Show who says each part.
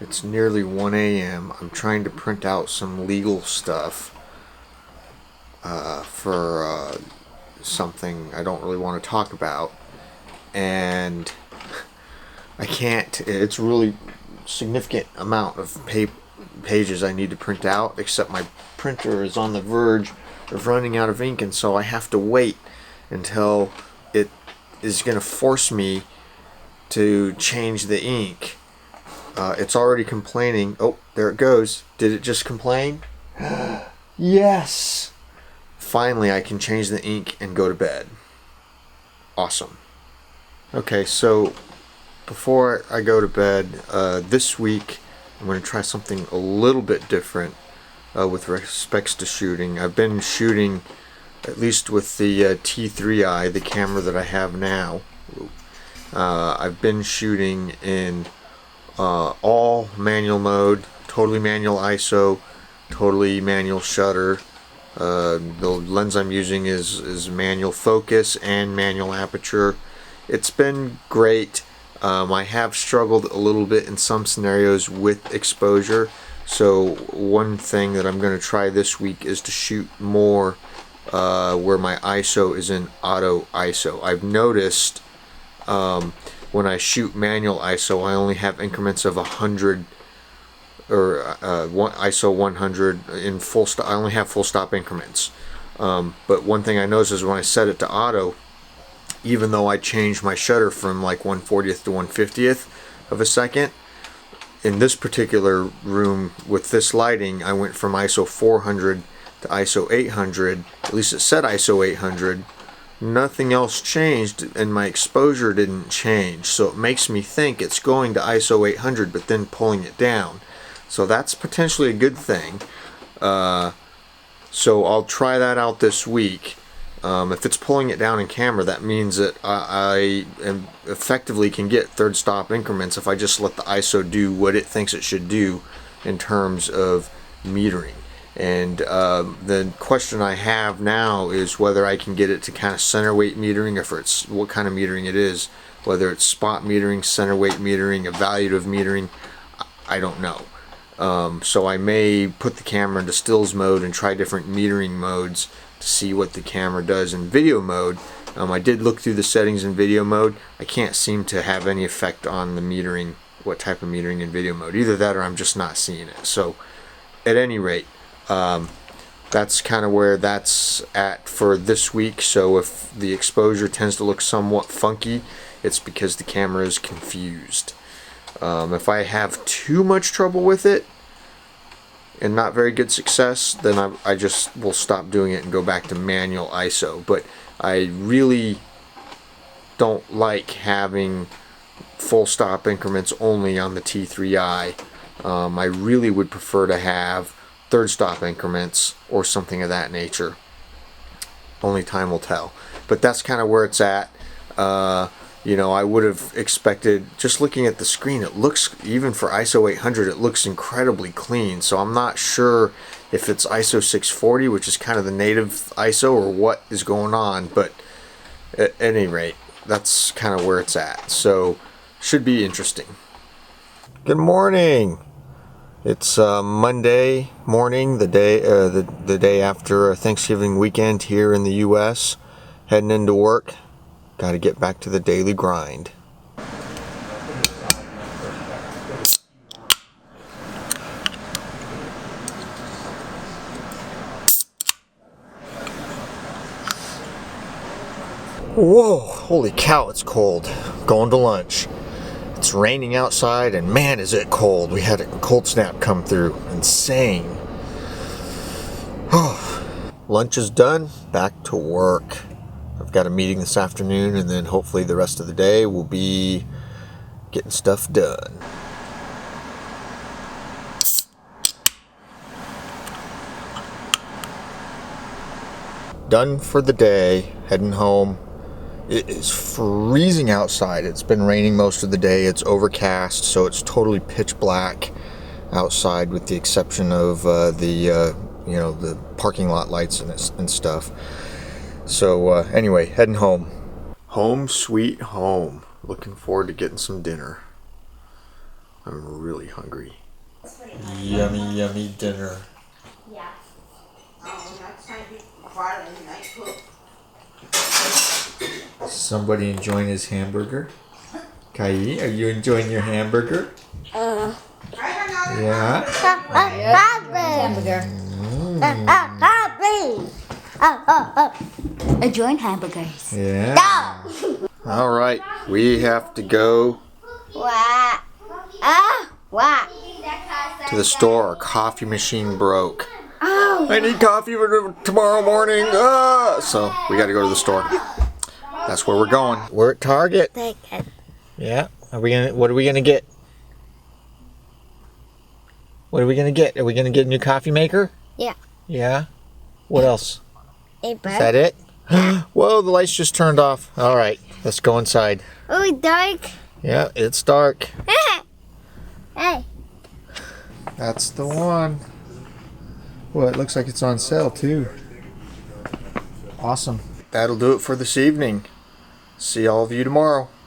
Speaker 1: It's nearly 1 a.m. I'm trying to print out some legal stuff for something I don't really want to talk about, and I can't. It's a really significant amount of pages I need to print out, except my printer is on the verge of running out of ink, and so I have to wait until it is going to force me to change the ink. It's already complaining. Oh, there it goes. Did it just complain? Yes! Finally, I can change the ink and go to bed. Awesome. Okay, so before I go to bed, this week I'm going to try something a little bit different with respects to shooting. I've been shooting, at least with the T3i, the camera that I have now. I've been shooting in all manual mode, totally manual ISO, totally manual shutter. The lens I'm using is manual focus and manual aperture. It's been great. I have struggled a little bit in some scenarios with exposure, so one thing that I'm going to try this week is to shoot more where my ISO is in auto ISO. I've noticed when I shoot manual ISO, I only have increments of 100 or ISO 100 in full stop. I only have full stop increments. But one thing I noticed is when I set it to auto, even though I changed my shutter from like 1/40th to 1/50th of a second, in this particular room with this lighting, I went from ISO 400 to ISO 800. At least it said ISO 800. Nothing else changed, and my exposure didn't change, so it makes me think it's going to ISO 800 but then pulling it down. So that's potentially a good thing. So I'll try that out this week. If it's pulling it down in camera, that means that I effectively can get third stop increments if I just let the ISO do what it thinks it should do in terms of metering. And the question I have now is whether I can get it to kind of center weight metering, if it's what kind of metering it is, whether it's spot metering, center weight metering, evaluative metering, I don't know. So I may put the camera into stills mode and try different metering modes to see what the camera does in video mode. I did look through the settings in video mode. I can't seem to have any effect on the metering, what type of metering in video mode. Either that or I'm just not seeing it. So at any rate, that's kind of where that's at for this week. So if the exposure tends to look somewhat funky, it's because the camera is confused. If I have too much trouble with it and not very good success, then I just will stop doing it and go back to manual ISO. But I really don't like having full stop increments only on the T3i. I really would prefer to have third stop increments or something of that nature. Only time will tell. But that's kind of where it's at. I would have expected, just looking at the screen, it looks, even for ISO 800, it looks incredibly clean. So I'm not sure if it's ISO 640, which is kind of the native ISO, or what is going on. But at any rate, that's kind of where it's at. So should be interesting. Good morning. It's Monday morning, the day after Thanksgiving weekend here in the U.S. Heading into work. Got to get back to the daily grind. Whoa! Holy cow! It's cold. Going to lunch. It's raining outside, and man, is it cold. We had a cold snap come through. Insane. Lunch is done. Back to work. I've got a meeting this afternoon, and then hopefully the rest of the day will be getting stuff done. Done for the day. Heading home. It is freezing outside. It's been raining most of the day. It's overcast, so it's totally pitch black outside, with the exception of the parking lot lights and stuff. So anyway, heading home. Home sweet home. Looking forward to getting some dinner. I'm really hungry.
Speaker 2: Yummy, yummy dinner.
Speaker 3: Yeah.
Speaker 2: Somebody enjoying his hamburger? Kai, are you enjoying your hamburger? Yeah.
Speaker 3: Hamburger. Enjoying hamburgers.
Speaker 2: Yeah.
Speaker 1: All right, we have to go to the store. Our coffee machine broke.
Speaker 3: Oh.
Speaker 1: I need coffee for tomorrow morning. So we got to go to the store. That's where we're going. We're at Target. Yeah. What are we gonna get? What are we gonna get? Are we gonna get a new coffee maker?
Speaker 3: Yeah.
Speaker 1: Yeah. What else?
Speaker 3: Hey,
Speaker 1: Is that it? Whoa, the lights just turned off. All right, let's go inside.
Speaker 3: Oh, dark.
Speaker 1: Yeah, it's dark.
Speaker 3: Hey.
Speaker 2: That's the one. Well, it looks like it's on sale too. Awesome.
Speaker 1: That'll do it for this evening. See all of you tomorrow.